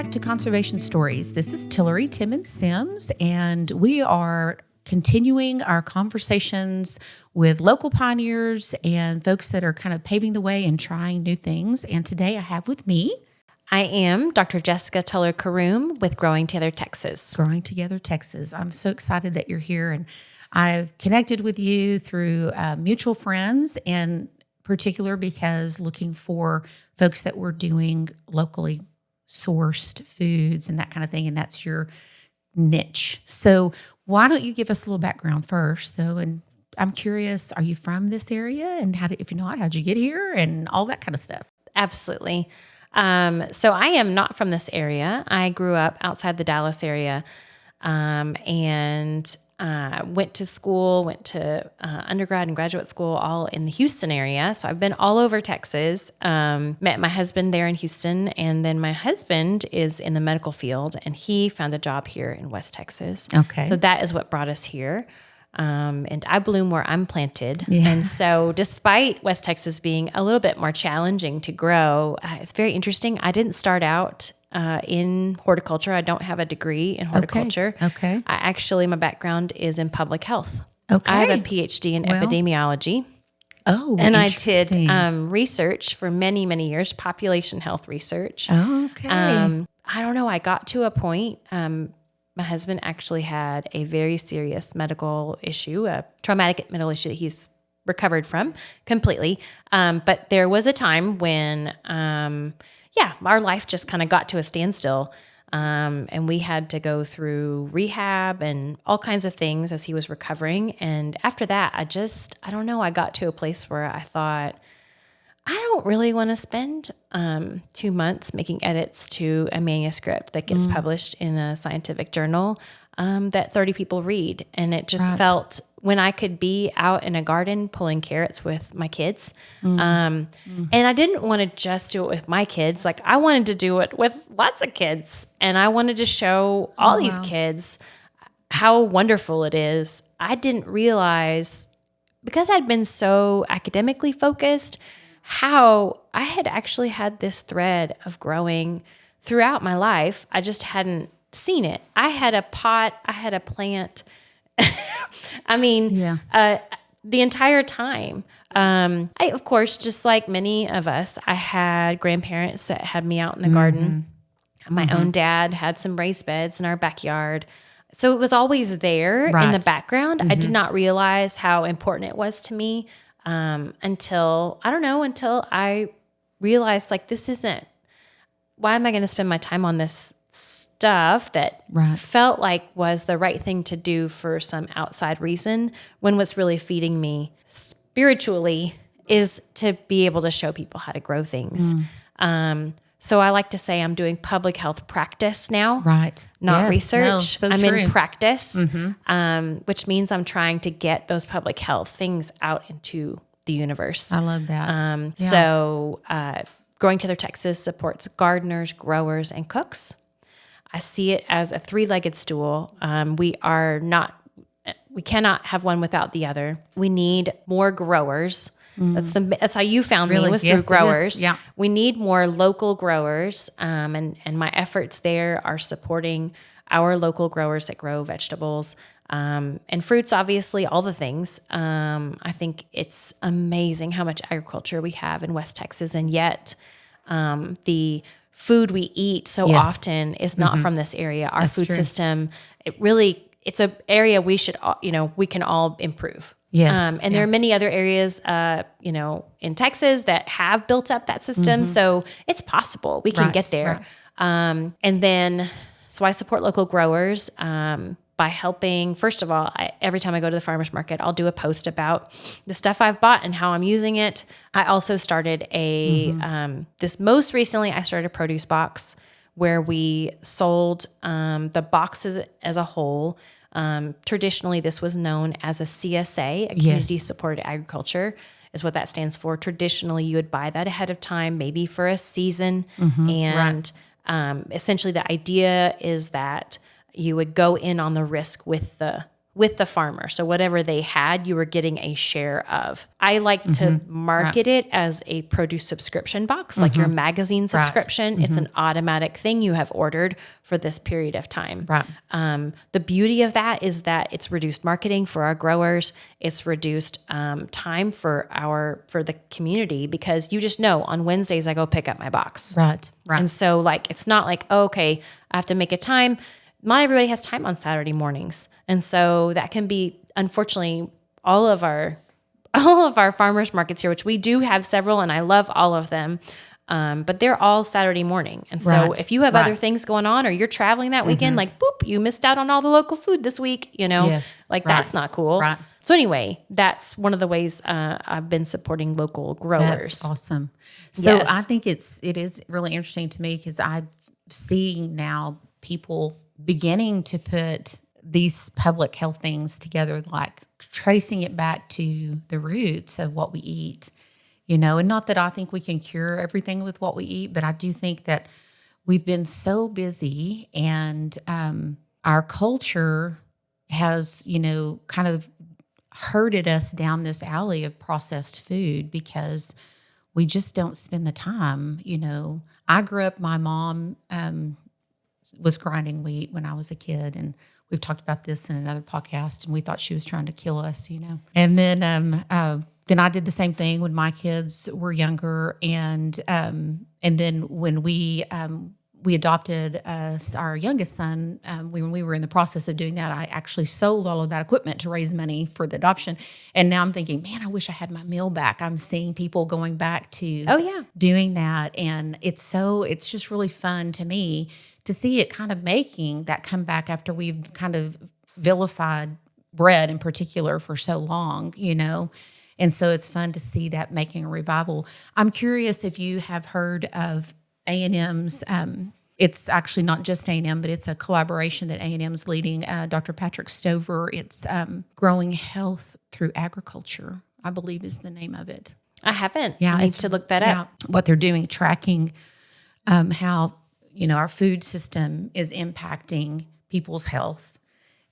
back to Conservation Stories. This is Tillery Timmons-Sims, and we are continuing our conversations with local pioneers and folks that are kind of paving the way and trying new things. And today I have with me... I am Dr. Jessica Tullar Caroom with Growing Together, Texas. Growing Together, Texas. I'm so excited that you're here, and I've connected with you through mutual friends, in particular because looking for folks that were doing locally sourced foods and that kind of thing, and that's your niche. So why don't you give us a little background first? And I'm curious, are you from this area? And if you're not, how'd you get here? And all that kind of stuff. Absolutely. So I am not from this area. I grew up outside the Dallas area, and went to undergrad and graduate school all in the Houston area. So I've been all over Texas, met my husband there in Houston, and then my husband is in the medical field, and he found a job here in West Texas. Okay. So that is what brought us here. And I bloom where I'm planted. Yes. And so despite West Texas being a little bit more challenging to grow, it's very interesting. I didn't start out in horticulture. I don't have a degree in horticulture. Okay. My background is in public health. Okay. I have a PhD in epidemiology. Oh, and I did research for many, many years, population health research. Oh, okay. I don't know. I got to a point, my husband actually had a very serious medical issue, a traumatic medical issue that he's recovered from completely. But there was a time when, our life just kind of got to a standstill. And we had to go through rehab and all kinds of things as he was recovering. And after that, I don't know, I got to a place where I thought, I don't really want to spend 2 months making edits to a manuscript that gets published in a scientific journal that 30 people read. And it just felt, when I could be out in a garden pulling carrots with my kids. And I didn't want to just do it with my kids. Like, I wanted to do it with lots of kids. And I wanted to show all these kids how wonderful it is. I didn't realize, because I'd been so academically focused, how I had actually had this thread of growing throughout my life. I just hadn't seen it. I had a pot, I had a plant. The entire time. Of course, just like many of us, I had grandparents that had me out in the garden. My own dad had some raised beds in our backyard. So it was always there in the background. I did not realize how important it was to me. Until I realized, like, why am I going to spend my time on this stuff that felt like was the right thing to do for some outside reason, when what's really feeding me spiritually is to be able to show people how to grow things. So I like to say I'm doing public health practice now, not research. No, I'm true. in practice, which means I'm trying to get those public health things out into the universe. I love that. So Growing Together, Texas supports gardeners, growers, and cooks. I see it as a three-legged stool. We cannot have one without the other. We need more growers. That's how you found me, was through growers. Yeah. We need more local growers, and my efforts there are supporting our local growers that grow vegetables and fruits, obviously, all the things. I think it's amazing how much agriculture we have in West Texas, and yet the food we eat so often is not from this area. Our food system, it's an area we can all improve. Yes. And there are many other areas, in Texas that have built up that system. So it's possible we can get there. So I support local growers by helping. First of all, every time I go to the farmer's market, I'll do a post about the stuff I've bought and how I'm using it. I also started most recently, I started a produce box where we sold the boxes as a whole. Traditionally, this was known as a CSA, a community supported agriculture, is what that stands for. Traditionally, you would buy that ahead of time, maybe for a season. And essentially the idea is that you would go in on the risk with the with the farmer. So whatever they had, you were getting a share of. I like to market it as a produce subscription box, like your magazine subscription. It's an automatic thing you have ordered for this period of time. Right. The beauty of that is that it's reduced marketing for our growers. It's reduced time for the community, because you just know on Wednesdays I go pick up my box. Right. Right. And so like, it's not like, oh, okay, I have to make a time. Not everybody has time on Saturday mornings. And so that can be, unfortunately, all of our farmers markets here, which we do have several, and I love all of them. But they're all Saturday morning. And so if you have other things going on, or you're traveling that weekend, like, boop, you missed out on all the local food this week, that's not cool. Right. So anyway, that's one of the ways I've been supporting local growers. That's awesome. So I think it is really interesting to me, because I see now people beginning to put these public health things together, like tracing it back to the roots of what we eat, and not that I think we can cure everything with what we eat, but I do think that we've been so busy, and our culture has, kind of herded us down this alley of processed food, because we just don't spend the time. I grew up, my mom was grinding wheat when I was a kid, and we've talked about this in another podcast, and we thought she was trying to kill us, And then I did the same thing when my kids were younger, and then when we adopted our youngest son, when we were in the process of doing that, I actually sold all of that equipment to raise money for the adoption. And now I'm thinking, man, I wish I had my meal back. I'm seeing people going back to doing that, and it's just really fun to me to see it kind of making that comeback after we've kind of vilified bread in particular for so long, And so it's fun to see that making a revival. I'm curious if you have heard of A&M's. It's actually not just A&M, but it's a collaboration that A&M's leading, Dr. Patrick Stover. It's Growing Health Through Agriculture, I believe is the name of it. I haven't. I need to look that up. What they're doing, tracking how our food system is impacting people's health.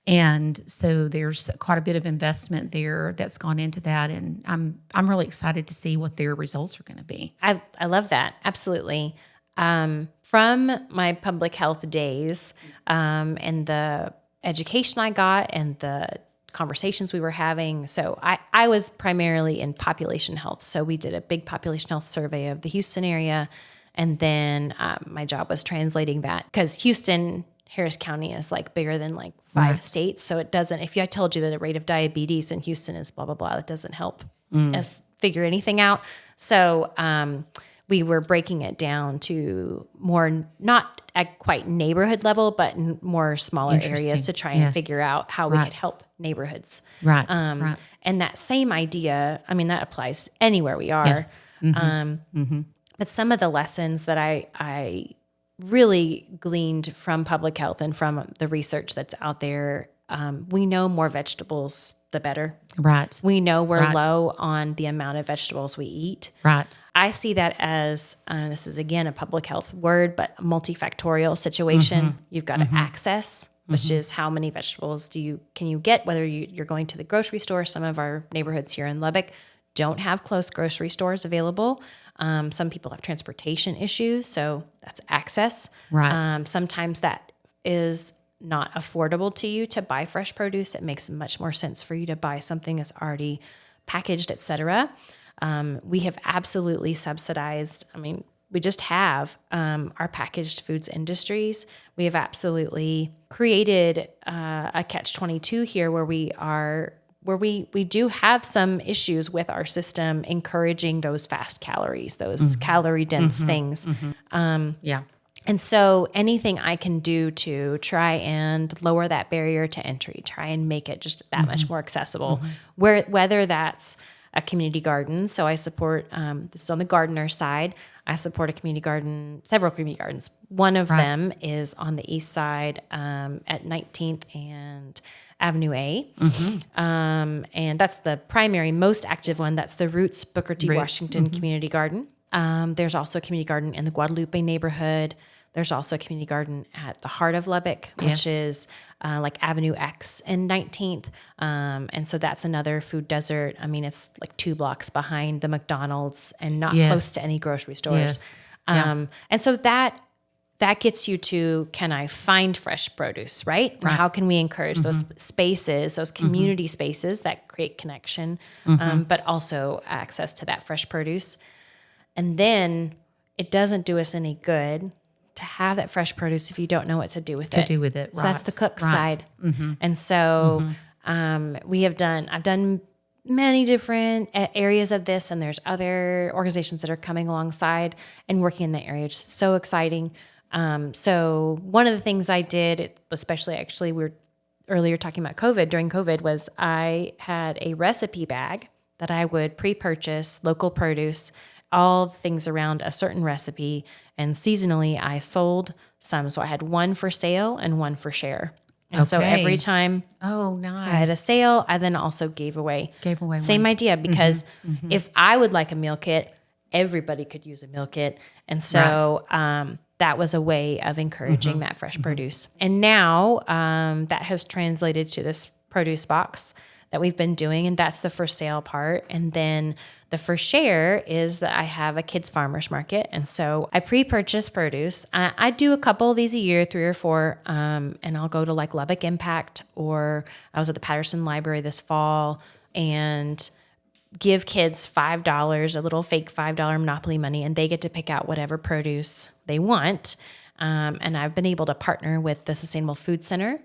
And so there's quite a bit of investment there that's gone into that. And I'm really excited to see what their results are going to be. I love that. Absolutely. From my public health days, and the education I got and the conversations we were having. So I was primarily in population health. So we did a big population health survey of the Houston area. And then my job was translating that, because Houston, Harris County is like bigger than like 5 states. So it doesn't, if I told you that the rate of diabetes in Houston is blah, blah, blah, that doesn't help us figure anything out. So we were breaking it down to more, not at quite neighborhood level, but in more smaller areas to try and figure out how we could help neighborhoods. Right. And that same idea, that applies anywhere we are. Yes. But some of the lessons that I really gleaned from public health and from the research that's out there, we know more vegetables, the better. Right. We know we're low on the amount of vegetables we eat. Right. I see that as, this is again a public health word, but a multifactorial situation. You've got to access, which is how many vegetables can you get, whether you're going to the grocery store. Some of our neighborhoods here in Lubbock don't have close grocery stores available. Some people have transportation issues, so that's access. Right. Sometimes that is not affordable to you to buy fresh produce. It makes much more sense for you to buy something that's already packaged, et cetera. We have absolutely subsidized. We just have our packaged foods industries. We have absolutely created a catch-22 here where we do have some issues with our system encouraging those fast calories, those calorie dense things. And so anything I can do to try and lower that barrier to entry, try and make it just that much more accessible, whether that's a community garden. So I support, this is on the gardener side, I support several community gardens. One of them is on the east side at 19th and Avenue A. And that's the primary, most active one. That's the Roots Booker T. Washington Community Garden. There's also a community garden in the Guadalupe neighborhood. There's also a community garden at the heart of Lubbock, which is like Avenue X and 19th. And so that's another food desert. I mean, it's like 2 blocks behind the McDonald's and not close to any grocery stores. And so that gets you to, can I find fresh produce, right? And how can we encourage those spaces, those community spaces that create connection, but also access to that fresh produce? And then it doesn't do us any good to have that fresh produce if you don't know what to do with it. So that's the cook side. And so I've done many different areas of this, and there's other organizations that are coming alongside and working in the area. It's so exciting. So one of the things I did, especially actually we were earlier talking about COVID, during COVID, was I had a recipe bag that I would pre-purchase local produce, all things around a certain recipe, and seasonally I sold some. So I had one for sale and one for share. And so every time I had a sale, I then also gave away same one. Idea, because if I would like a meal kit, everybody could use a meal kit. And so that was a way of encouraging that fresh produce. And now that has translated to this produce box that we've been doing, and that's the for sale part. And then the for share is that I have a kids farmers market. And so I pre-purchase produce. I do a couple of these a year, 3 or 4, and I'll go to like Lubbock Impact, or I was at the Patterson Library this fall and give kids $5, a little fake $5 Monopoly money, and they get to pick out whatever produce they want. And I've been able to partner with the Sustainable Food Center.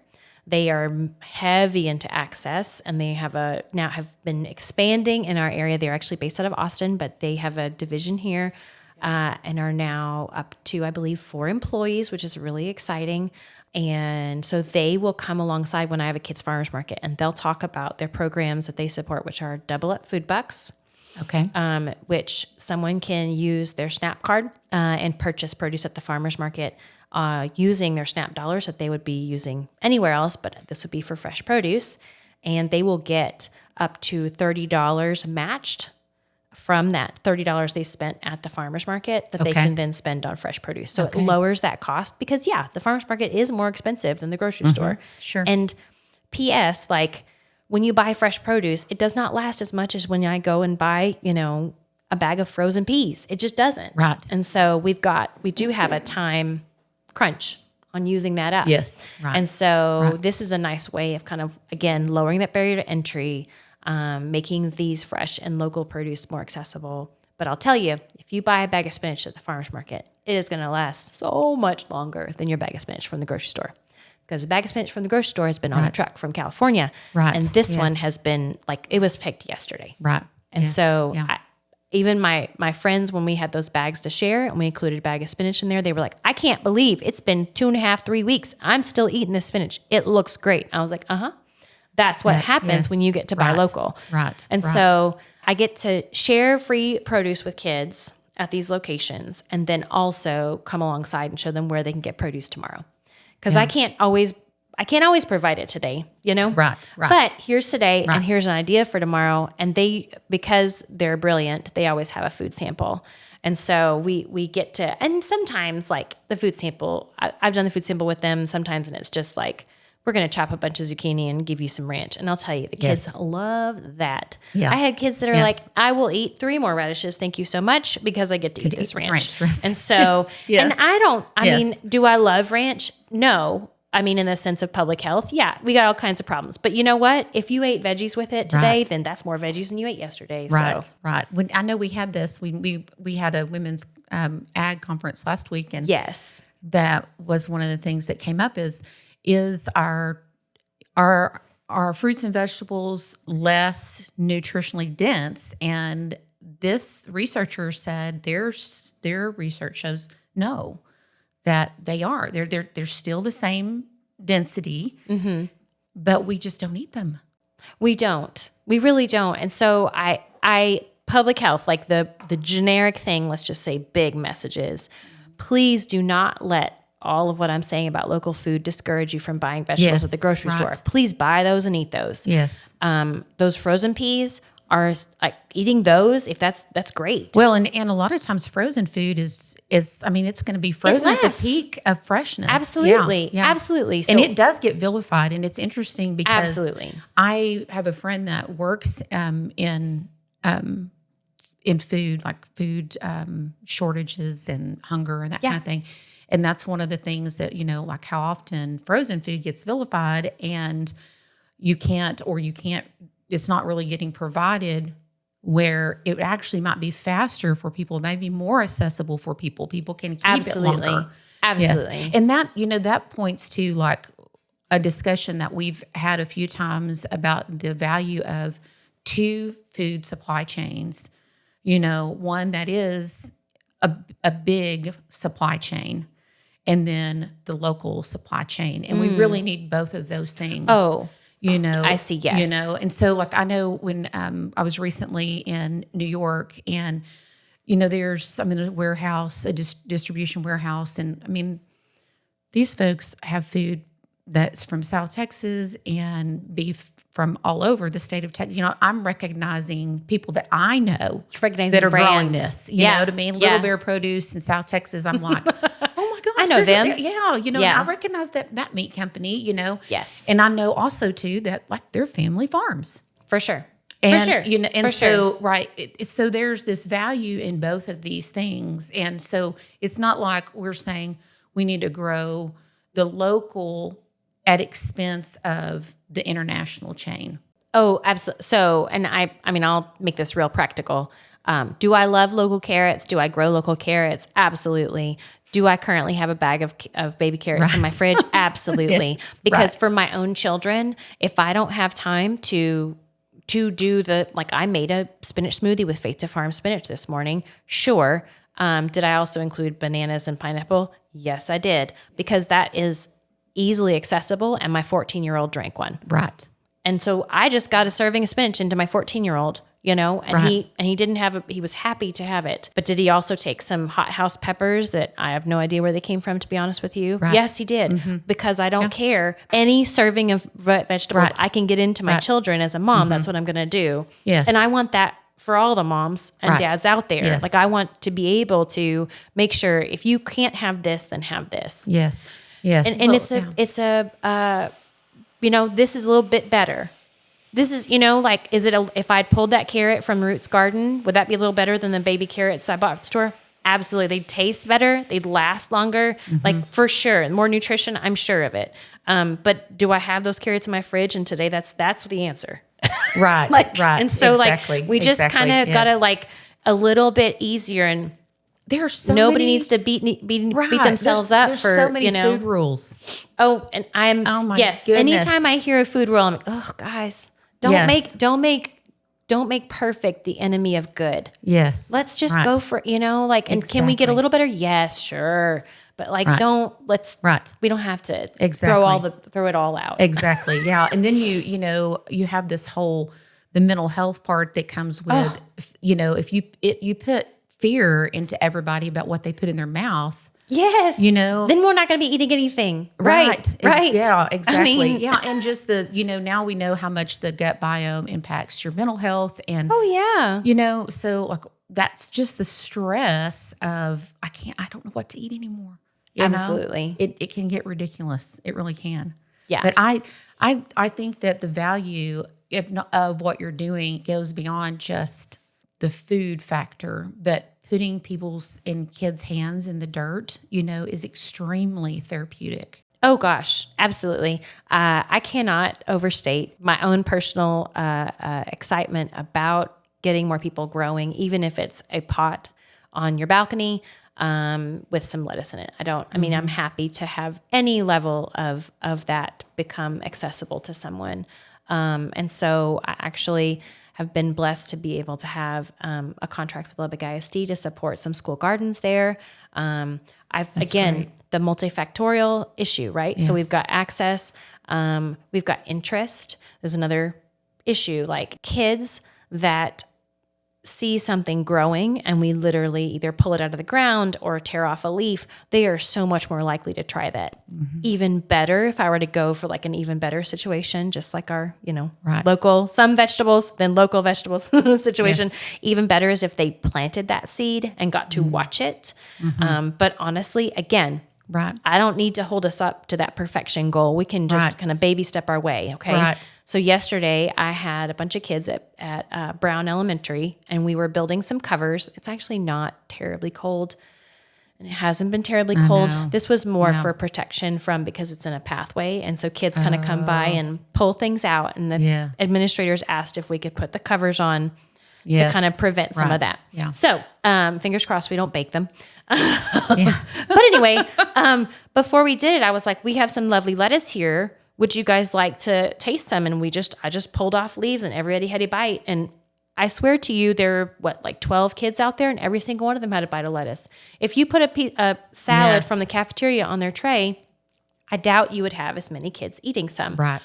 They are heavy into access, and they now have been expanding in our area. They're actually based out of Austin, but they have a division here and are now up to, I believe, 4 employees, which is really exciting. And so they will come alongside when I have a kids farmers market, and they'll talk about their programs that they support, which are Double Up Food Bucks. Which someone can use their SNAP card and purchase produce at the farmers market using their SNAP dollars that they would be using anywhere else, but this would be for fresh produce. And they will get up to $30 matched from that $30 they spent at the farmers market that they can then spend on fresh produce. So it lowers that cost, because the farmers market is more expensive than the grocery store. Sure. And P.S., like when you buy fresh produce, it does not last as much as when I go and buy, a bag of frozen peas. It just doesn't. Right. And so we do have a time crunch on using that up. Yes. Right. And so this is a nice way of kind of, again, lowering that barrier to entry, making these fresh and local produce more accessible. But I'll tell you, if you buy a bag of spinach at the farmer's market, it is going to last so much longer than your bag of spinach from the grocery store. Because a bag of spinach from the grocery store has been on a truck from California. Right. And this one has been it was picked yesterday. Right. And so even my friends, when we had those bags to share and we included a bag of spinach in there, they were like, I can't believe it's been 2.5, 3 weeks. I'm still eating this spinach. It looks great. I was like, that's what happens when you get to buy local. Right. And so I get to share free produce with kids at these locations, and then also come alongside and show them where they can get produce tomorrow. Because I can't always provide it today, Right. But here's today, and here's an idea for tomorrow. And because they're brilliant, they always have a food sample. And so we get to, and sometimes like the food sample, I've done the food sample with them sometimes, and it's just like, we're going to chop a bunch of zucchini and give you some ranch. And I'll tell you, the kids love that. Yeah. I had kids that are like, I will eat 3 more radishes. Thank you so much, because I get to eat this ranch. And so, and I mean, do I love ranch? No. I mean, in the sense of public health, we got all kinds of problems. But you know what? If you ate veggies with it today, then that's more veggies than you ate yesterday. Right, so. right. When I know we had this, we had a women's ag conference last week, and that was one of the things that came up is our fruits and vegetables less nutritionally dense? And this researcher said their research shows no, that they are. They're still the same density, but we just don't eat them. We don't. We really don't. And so I public health, like the generic thing, let's just say big messages, please do not let all of what I'm saying about local food discourage you from buying vegetables at the grocery store. Please buy those and eat those. Yes. Those frozen peas are like eating those. If that's great. Well, and a lot of times frozen food is is, I mean, it's going to be frozen at the lasts. peak of freshness. Absolutely. Yeah. Absolutely. So, And it does get vilified, and it's interesting because Absolutely. I have a friend that works in food, like food shortages and hunger and that kind of thing. And that's one of the things that, like how often frozen food gets vilified, and you can't, it's not really getting provided where it actually might be faster for people, maybe more accessible for people. People can keep it longer. Absolutely. Yes. And that, that points to like a discussion that we've had a few times about the value of two food supply chains. One that is a big supply chain, and then the local supply chain. And we really need both of those things. Oh, I see. Yes. And so like, I know when I was recently in New York, and, there's, a warehouse, a distribution warehouse. And these folks have food that's from South Texas and beef from all over the state of Texas. I'm recognizing people that I know that are growing this. You know what I mean? Little Bear Produce in South Texas. I'm like, oh my gosh, I know them. And I recognize that meat company. Yes, and I know also too that like they're family farms for sure. And, for sure. And for so, sure. right. So there's this value in both of these things. And so it's not like we're saying we need to grow the local at expense of the international chain. Oh, absolutely. So, and I'll make this real practical. Do I love local carrots? Do I grow local carrots? Absolutely. Do I currently have a bag of baby carrots in my fridge? Absolutely. Yes, because for my own children, if I don't have time to do I made a spinach smoothie with Faith to Farm spinach this morning. Sure. Did I also include bananas and pineapple? Yes, I did, because that is easily accessible, and my 14-year-old drank one. Right. And so I just got a serving of spinach into my 14-year-old, and he didn't have he was happy to have it. But did he also take some hothouse peppers that I have no idea where they came from, to be honest with you? Right. Yes, he did, because I don't care. Any serving of vegetables I can get into my children as a mom, that's what I'm going to do. Yes. And I want that for all the moms and dads out there. Yes. Like, I want to be able to make sure if you can't have this, then have this. Yes. Yes. And this is a little bit better. This is, if I'd pulled that carrot from Roots Garden, would that be a little better than the baby carrots I bought at the store? Absolutely. They'd taste better. They'd last longer, like for sure. More nutrition, I'm sure of it. But do I have those carrots in my fridge? And today that's the answer. Right. Right. And so exactly. We just kind of got to a little bit easier, and there are so nobody many, needs to beat themselves up there's for so many food rules. Oh, and Oh my goodness. Anytime I hear a food rule, I'm like, oh, guys, don't make perfect the enemy of good. Yes. Let's just go for and can we get a little better? Yes, sure, but we don't have to throw it all out. Exactly. Yeah, and then you have this whole the mental health part that comes with if you put fear into everybody about what they put in their mouth. Yes. Then we're not going to be eating anything. Right. Right. Yeah, exactly. And just now we know how much the gut biome impacts your mental health. And, so that's just the stress of, I don't know what to eat anymore. Absolutely. It can get ridiculous. It really can. Yeah. But I think that the value of what you're doing goes beyond just the food factor, but putting kids' hands in the dirt, is extremely therapeutic. Oh gosh, absolutely. I cannot overstate my own personal excitement about getting more people growing, even if it's a pot on your balcony with some lettuce in it. I'm happy to have any level of that become accessible to someone. And so I actually have been blessed to be able to have a contract with Lubbock ISD to support some school gardens there. The multifactorial issue, right? Yes. So we've got access, we've got interest. There's another issue, like kids that see something growing and we literally either pull it out of the ground or tear off a leaf, they are so much more likely to try that. Even better, if I were to go for like an even better situation, just like our, local, some vegetables, then local vegetables situation, even better is if they planted that seed and got to watch it. But honestly, again, I don't need to hold us up to that perfection goal. We can just kind of baby step our way. Okay. So yesterday I had a bunch of kids at Brown Elementary and we were building some covers. It's actually not terribly cold and it hasn't been terribly cold. This was more for protection because it's in a pathway. And so kids kind of come by and pull things out. And the administrators asked if we could put the covers on to kind of prevent some of that. So fingers crossed we don't bake them. But anyway, before we did it, I was like, we have some lovely lettuce here. Would you guys like to taste some? And I just pulled off leaves and everybody had a bite. And I swear to you, there were 12 kids out there and every single one of them had a bite of lettuce. If you put a salad from the cafeteria on their tray, I doubt you would have as many kids eating some. Right.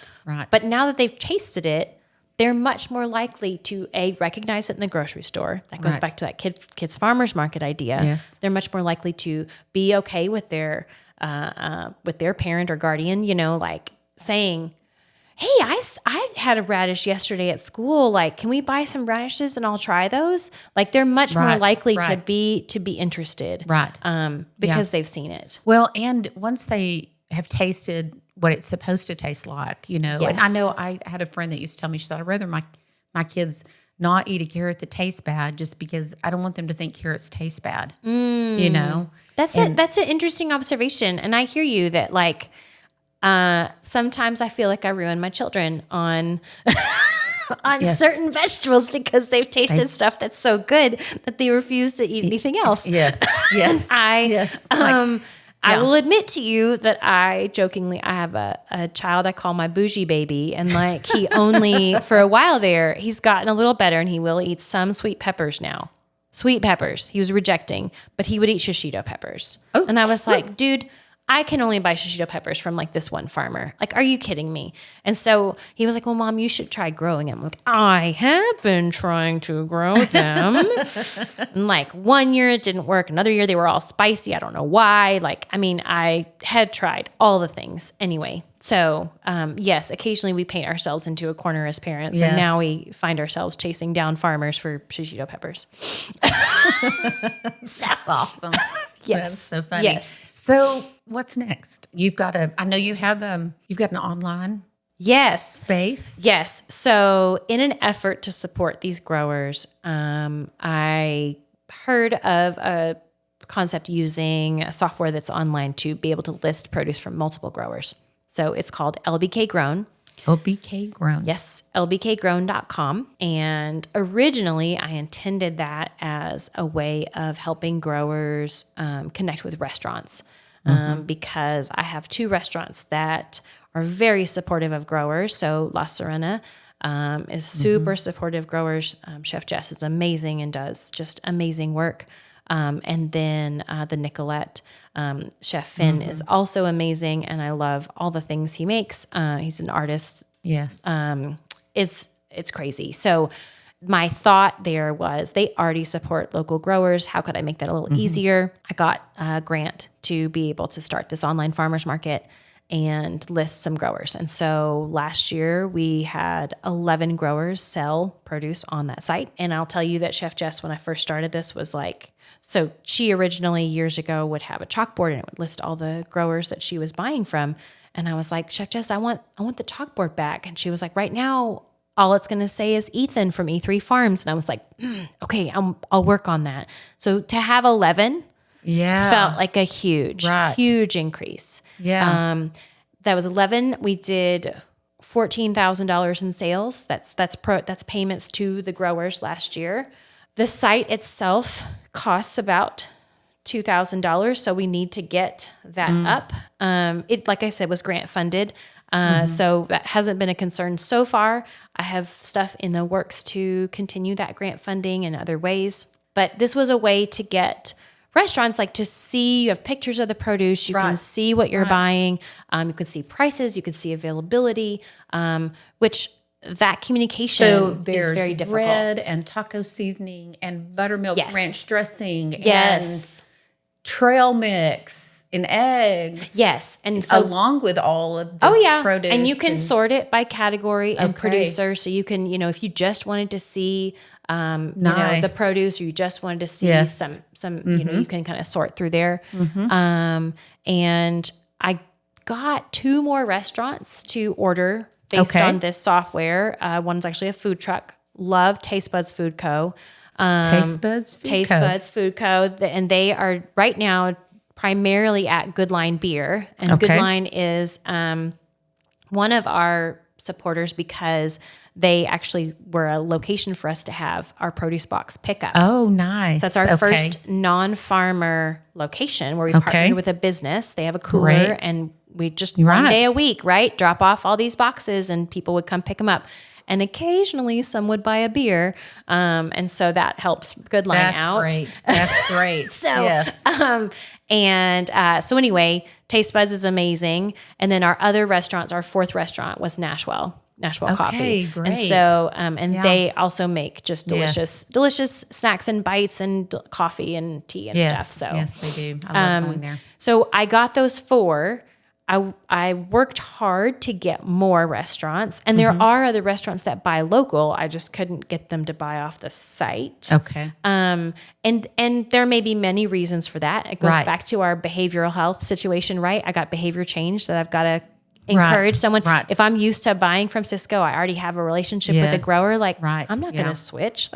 But now that they've tasted it, they're much more likely to recognize it in the grocery store. That goes back to that kids farmers market idea. Yes. They're much more likely to be okay with their parent or guardian, like saying, "Hey, I had a radish yesterday at school. Like, can we buy some radishes and I'll try those?" Like, they're much more likely to be interested, because they've seen it. Well, and once they have tasted what it's supposed to taste like, And I know I had a friend that used to tell me, she said, I'd rather my kids not eat a carrot that tastes bad just because I don't want them to think carrots taste bad, That's an interesting observation. And I hear you that sometimes I feel like I ruin my children on certain vegetables because they've tasted stuff that's so good that they refuse to eat anything else. Yes. I will admit to you that I have a child I call my bougie baby. And he only, for a while there, he's gotten a little better and he will eat some sweet peppers now. Sweet peppers. He was rejecting, but he would eat shishito peppers. Oh. And I was like, dude, I can only buy shishito peppers from this one farmer. Are you kidding me? And so he was like, well, Mom, you should try growing them. I'm like, I have been trying to grow them. And 1 year it didn't work. Another year they were all spicy. I don't know why. I had tried all the things anyway. So, yes, occasionally we paint ourselves into a corner as parents. And now we find ourselves chasing down farmers for shishito peppers. That's awesome. Yes. That's so funny. Yes. So what's next? I know you've got an online space. Yes. So in an effort to support these growers, I heard of a concept using a software that's online to be able to list produce from multiple growers. So it's called LBK Grown. LBK Grown. Yes, lbkgrown.com. And originally I intended that as a way of helping growers connect with restaurants because I have 2 restaurants that are very supportive of growers. So La Serena is super supportive of growers. Chef Jess is amazing and does just amazing work. And then the Nicolette, Chef Finn is also amazing, and I love all the things he makes. He's an artist. Yes. It's crazy. So my thought there was they already support local growers. How could I make that a little easier? I got a grant to be able to start this online farmers market and list some growers. And so last year we had 11 growers sell produce on that site. And I'll tell you that Chef Jess, when I first started this, was so she originally years ago would have a chalkboard and it would list all the growers that she was buying from. And I was like, Chef Jess, I want the chalkboard back. And she was like, right now, all it's going to say is Ethan from E3 Farms. And I was like, okay, I'll work on that. So to have 11 felt like a huge increase. Yeah. That was 11. We did $14,000 in sales. That's payments to the growers last year. The site itself costs about $2,000, so we need to get that up. It, like I said, was grant funded, so that hasn't been a concern so far. I have stuff in the works to continue that grant funding in other ways, but this was a way to get restaurants to see. You have pictures of the produce. You can see what you're buying. You can see prices. You can see availability, which that communication So is there's very difficult. bread and taco seasoning and buttermilk ranch dressing Yes. and trail mix and eggs. Yes. And so along with all of this produce. And you can sort it by category and producer. So you can, if you just wanted to see, the produce, or you just wanted to see some, you can kind of sort through there. And I got 2 more restaurants to order based on this software. One's actually a food truck. Love Taste Buds Food Co. Taste Buds Food Co. And they are right now primarily at Good Line Beer. And Good Line is one of our supporters because they actually were a location for us to have our produce box pickup. Oh, nice. So that's our first non-farmer location where we partnered with a business. They have a cooler and we just one day a week, drop off all these boxes and people would come pick them up. And occasionally some would buy a beer. And so that helps Good Line out. That's great. So, so anyway, Taste Buds is amazing. And then our other restaurants, our 4th restaurant was Nashwell Coffee. Great. And so, they also make just delicious snacks and bites and coffee and tea and stuff. So yes, they do. I love going there. So I got those 4. I worked hard to get more restaurants, and there are other restaurants that buy local. I just couldn't get them to buy off the site. Okay. And there may be many reasons for that. It goes back to our behavioral health situation, right? I got behavior change that I've got to encourage someone. If I'm used to buying from Cisco, I already have a relationship with a grower. I'm not going to switch.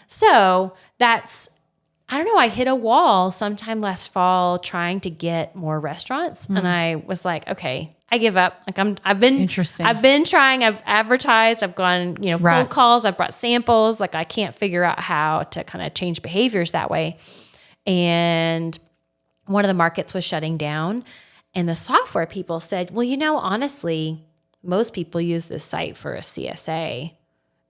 So that's, I don't know. I hit a wall sometime last fall trying to get more restaurants, and I was like, okay, I give up. I've been trying. I've advertised. I've gone, cold calls. I've brought samples. I can't figure out how to kind of change behaviors that way. And one of the markets was shutting down, and the software people said, well, honestly, most people use this site for a CSA.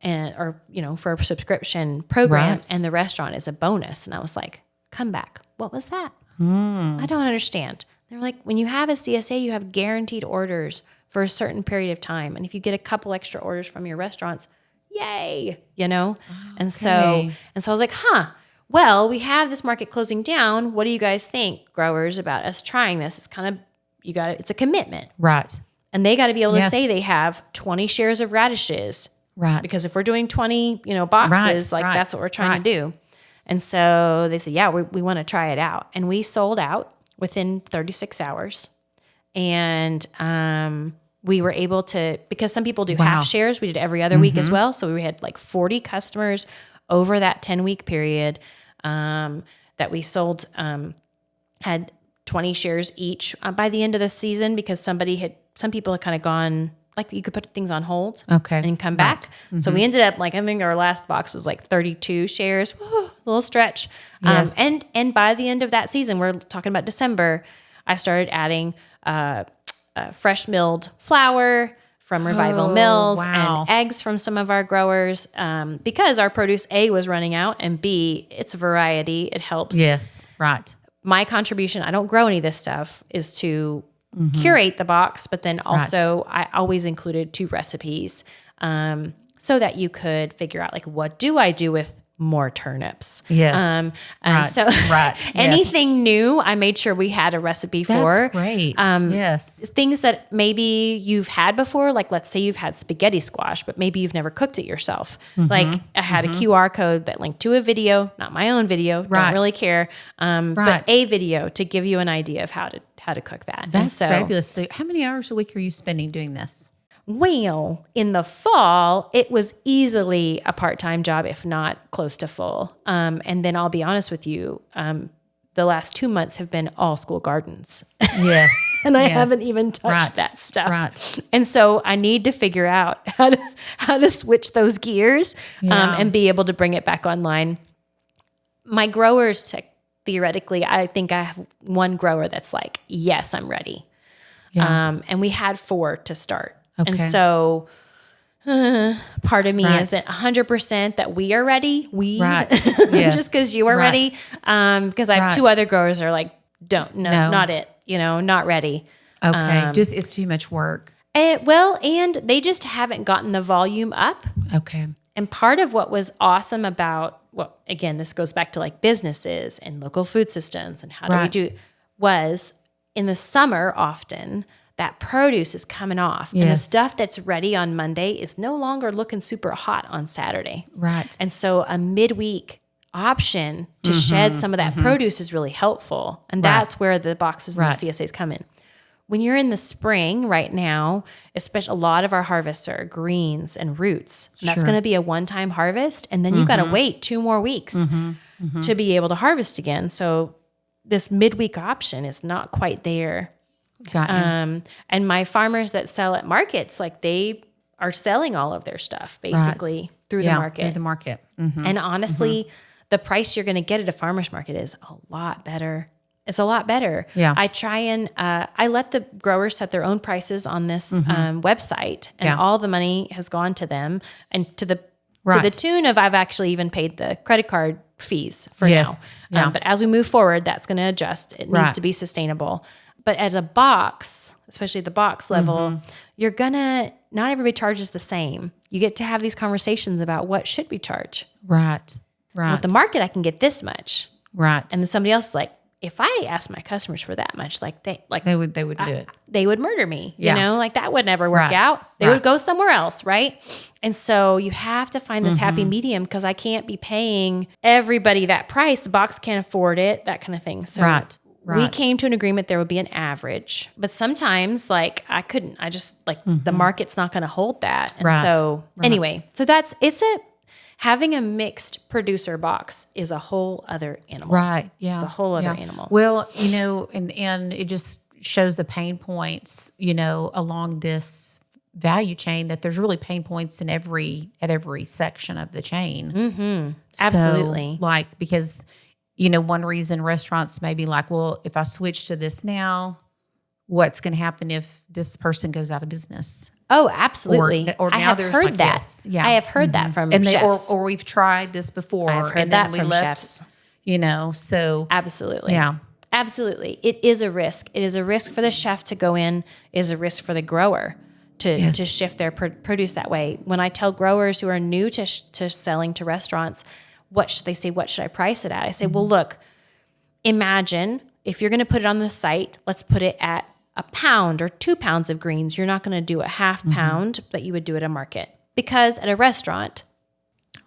Or for a subscription program, and the restaurant is a bonus. And I was like, come back. What was that? I don't understand. They're like, when you have a CSA, you have guaranteed orders for a certain period of time. And if you get a couple extra orders from your restaurants, yay, And so I was like, well, we have this market closing down. What do you guys think, growers, about us trying this? It's kind of, it's a commitment. Right. And they got to be able to say they have 20 shares of radishes. Right. Because if we're doing 20, boxes, that's what we're trying to do. And so they said, yeah, we want to try it out. And we sold out within 36 hours. And we were able to, because some people do half shares, we did every other week as well. So we had 40 customers over that 10-week period that we sold, had 20 shares each by the end of the season, because some people had kind of gone, you could put things on hold and come back. So we ended up I think our last box was 32 shares, a little stretch. Yes. And by the end of that season, we're talking about December, I started adding fresh milled flour from Revival Mills and eggs from some of our growers, because our produce A was running out, and B, it's a variety. It helps. Yes. Right. My contribution, I don't grow any of this stuff, is to curate the box, but then also I always included 2 recipes so that you could figure out what do I do with more turnips. Yes. So anything new, I made sure we had a recipe for. That's great. Yes. Things that maybe you've had before, let's say you've had spaghetti squash, but maybe you've never cooked it yourself. I had a QR code that linked to a video, not my own video, don't really care, but a video to give you an idea of how to cook that. That's fabulous. So how many hours a week are you spending doing this? Well, in the fall, it was easily a part-time job, if not close to full. And then I'll be honest with you, the last 2 months have been all school gardens. Yes. And I haven't even touched that stuff. Right. And so I need to figure out how to switch those gears and be able to bring it back online. My growers, theoretically, I think I have one grower that's yes, I'm ready. Yeah. And we had 4 to start. Okay. And so part of me isn't 100% that we are ready. Yes. Just because you are ready. Because I have 2 other growers that are not it, not ready. Okay. Just, it's too much work. And they just haven't gotten the volume up. Okay. And part of what was awesome about, well, again, this goes back to like businesses and local food systems and how do we do, was in the summer often that produce is coming off. And the stuff that's ready on Monday is no longer looking super hot on Saturday. Right. And so a midweek option to shed some of that produce is really helpful. And that's where the boxes and the CSAs come in. When you're in the spring right now, especially a lot of our harvests are greens and roots. And that's going to be a one-time harvest. And then you got to wait 2 more weeks to be able to harvest again. So this midweek option is not quite there. Got you. And my farmers that sell at markets, like they are selling all of their stuff basically through the market. Through the market. And honestly, the price you're going to get at a farmer's market is a lot better. It's a lot better. Yeah. I try and I let the growers set their own prices on this website, and all the money has gone to them, and to the tune of I've actually even paid the credit card fees for now. But as we move forward, that's going to adjust. It needs to be sustainable. But as a box, especially at the box level, you're gonna, not everybody charges the same. You get to have these conversations about what should we charge. Right. With the market, I can get this much. Right. And then somebody else is like, if I ask my customers for that much, they would do it. They would murder me. You know, like that would never work out. They would go somewhere else, right? And so you have to find this happy medium, because I can't be paying everybody that price. The box can't afford it, that kind of thing. So we came to an agreement there would be an average, but sometimes like I just like the market's not going to hold that. And so anyway, so having a mixed producer box is a whole other animal. Right. Yeah. It's a whole other animal. Well, and it just shows the pain points, along this value chain, that there's really pain points at every section of the chain. Mm-hmm. Absolutely. So, because one reason restaurants may be like, well, if I switch to this now, what's going to happen if this person goes out of business? Oh, absolutely. Or now I have there's heard that. This. Yeah. I have heard that from and chefs. Or we've tried this before. I've heard and that then from left, chefs. So. Absolutely. Yeah. Absolutely. It is a risk. It is a risk for the chef to go in, is a risk for the grower to shift their produce that way. When I tell growers who are new to selling to restaurants, what should I price it at? I say, well, look, imagine if you're going to put it on the site, let's put it at a pound or 2 pounds of greens. You're not going to do a half pound that you would do at a market, because at a restaurant,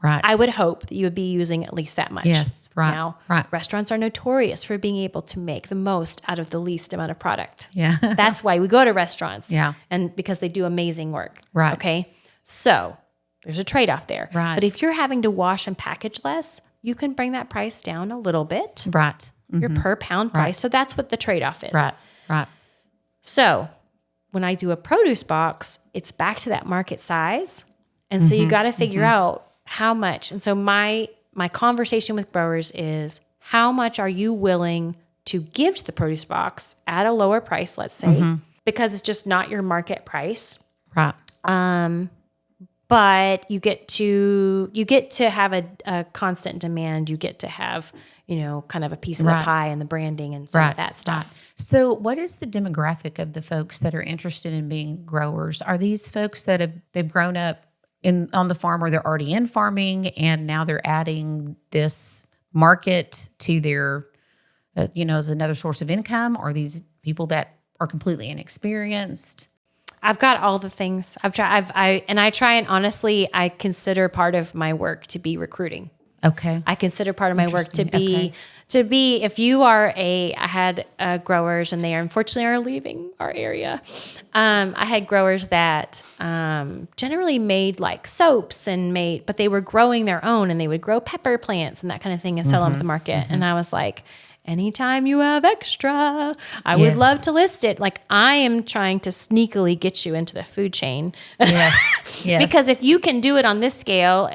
I would hope that you would be using at least that much. Yes, right. Now, restaurants are notorious for being able to make the most out of the least amount of product. Yeah. That's why we go to restaurants. Yeah. And because they do amazing work. Right. Okay. So there's a trade-off there. Right. But if you're having to wash and package less, you can bring that price down a little bit. Right. Your per pound price. So that's what the trade-off is. Right. So when I do a produce box, it's back to that market size. And so you got to figure out how much. And so my conversation with growers is, how much are you willing to give to the produce box at a lower price, let's say, because it's just not your market price. Right. But you get to have a constant demand. You get to have, kind of a piece of the pie and the branding and some of that stuff. Right. So what is the demographic of the folks that are interested in being growers? Are these folks that they've grown up on the farm, or they're already in farming and now they're adding this market to their, as another source of income? Or are these people that are completely inexperienced? I've got all the things. I try, and honestly, I consider part of my work to be recruiting. Okay. I consider part of my work to be, if you are I had growers, and they unfortunately are leaving our area. I had growers that generally made like soaps but they were growing their own, and they would grow pepper plants and that kind of thing and sell them to the market. And I was like, anytime you have extra, I would love to list it. Like, I am trying to sneakily get you into the food chain. Yes. Because if you can do it on this scale,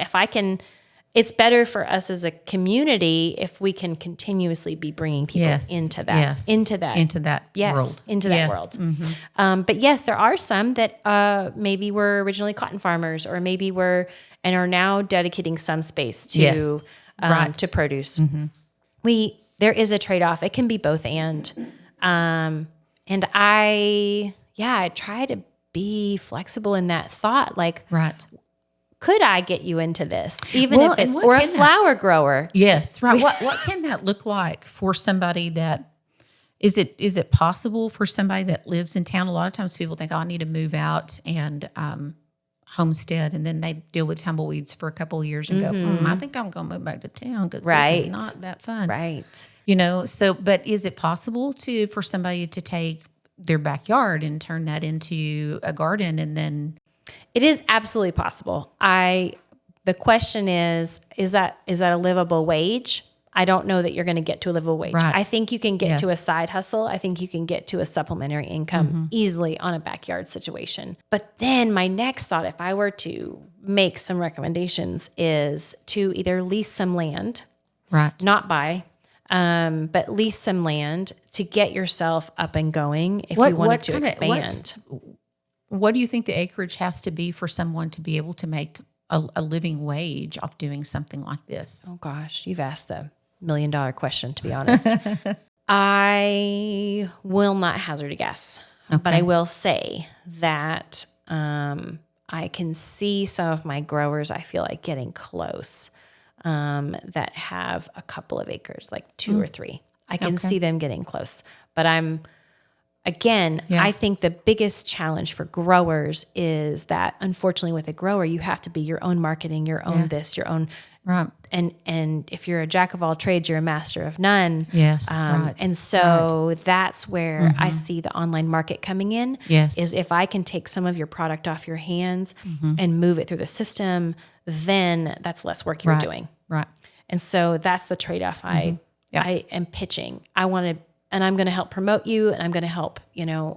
it's better for us as a community if we can continuously be bringing people into that world. Into that world. But yes, there are some that maybe were originally cotton farmers, or maybe and are now dedicating some space to produce. There is a trade-off. It can be both and I try to be flexible in that thought. Like, Right. could I get you into this? Even Well, if and it's, what or a can that- flower grower. Yes. Right. What can that look like for somebody that, is it possible for somebody that lives in town? A lot of times people think, oh, I need to move out and homestead, and then they deal with tumbleweeds for a couple of years and go, I think I'm going to move back to town because this is not that fun. Right. So, but is it possible for somebody to take their backyard and turn that into a garden and then? It is absolutely possible. The question is that a livable wage? I don't know that you're going to get to a livable wage. Right. I think you can get to a side hustle. I think you can get to a supplementary income easily on a backyard situation. But then my next thought, if I were to make some recommendations, is to either lease some land, Right. not buy, but lease some land to get yourself up and going if you wanted to expand. What do you think the acreage has to be for someone to be able to make a living wage off doing something like this? Oh gosh, you've asked a $1 million question, to be honest. I will not hazard a guess, but I will say that I can see some of my growers, I feel like, getting close, that have a couple of acres, like 2 or 3. I can see them getting close, but I think the biggest challenge for growers is that, unfortunately, with a grower, you have to be your own marketing, your own this, your own. Right. And if you're a jack of all trades, you're a master of none. Yes. Right. And so that's where I see the online market coming in. Yes. Is if I can take some of your product off your hands and move it through the system, then that's less work you're doing. Right. And so that's the trade-off I am pitching. And I'm going to help promote you, and I'm going to help,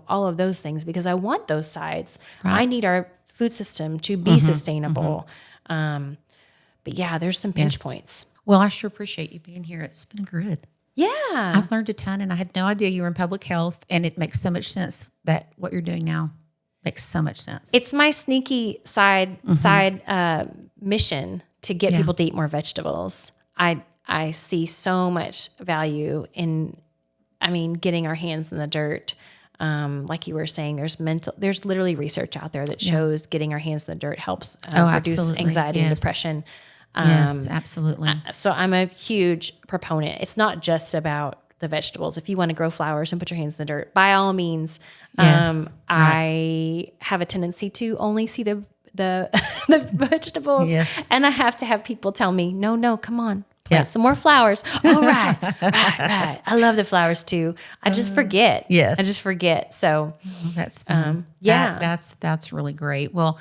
all of those things, because I want those sides. Right. I need our food system to be sustainable. But yeah, there's some pinch points. Well, I sure appreciate you being here. It's been good. Yeah. I've learned a ton, and I had no idea you were in public health, and it makes so much sense that what you're doing now makes so much sense. It's my sneaky side mission to get people to eat more vegetables. I see so much value in, getting our hands in the dirt. Like you were saying, there's literally research out there that shows getting our hands in the dirt helps reduce anxiety and depression. Yes, absolutely. So I'm a huge proponent. It's not just about the vegetables. If you want to grow flowers and put your hands in the dirt, by all means. I have a tendency to only see the vegetables, and I have to have people tell me, no, come on. Plant some more flowers. Oh, right. I love the flowers too. I just forget. Yes. I just forget. So that's fun. That's really great. Well,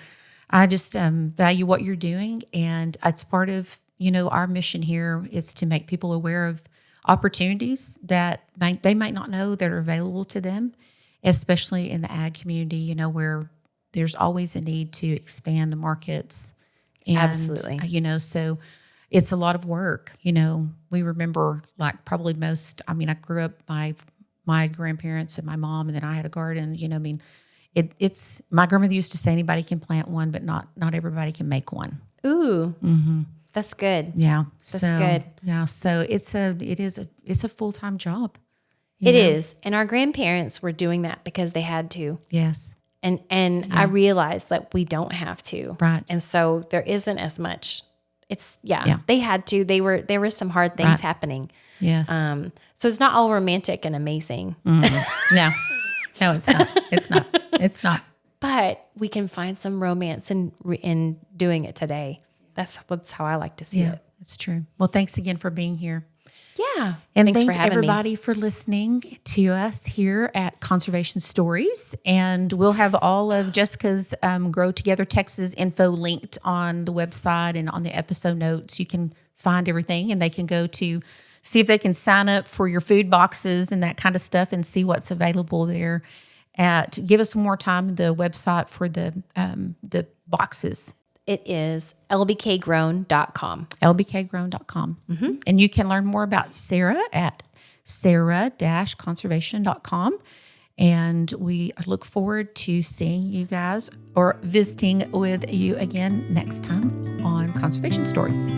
I just value what you're doing, and it's part of, our mission here is to make people aware of opportunities that they might not know that are available to them, especially in the ag community, where there's always a need to expand the markets. And, absolutely. So it's a lot of work. We remember, like, probably most, I grew up, my grandparents and my mom, and then I had a garden, it's, my grandmother used to say anybody can plant one, but not everybody can make one. Ooh, that's good. Yeah. That's good. Yeah. So it's a full-time job. It is. And our grandparents were doing that because they had to. Yes. And I realized that we don't have to. Right. And so there isn't as much. They had to. There were some hard things happening. Yes. So it's not all romantic and amazing. No, it's not. It's not. But we can find some romance in doing it today. That's how I like to see it. It's true. Well, thanks again for being here. Yeah. And thanks thank for having everybody for listening to us here at Conservation Stories. And we'll have all of Jessica's Grow Together Texas info linked on the website and on the episode notes. You can find everything, and they can go to see if they can sign up for your food boxes and that kind of stuff and see what's available there. Give us one more time the website for the boxes. It is lbkgrown.com. lbkgrown.com. And you can learn more about SARA at sara-conservation.com. And we look forward to seeing you guys or visiting with you again next time on Conservation Stories.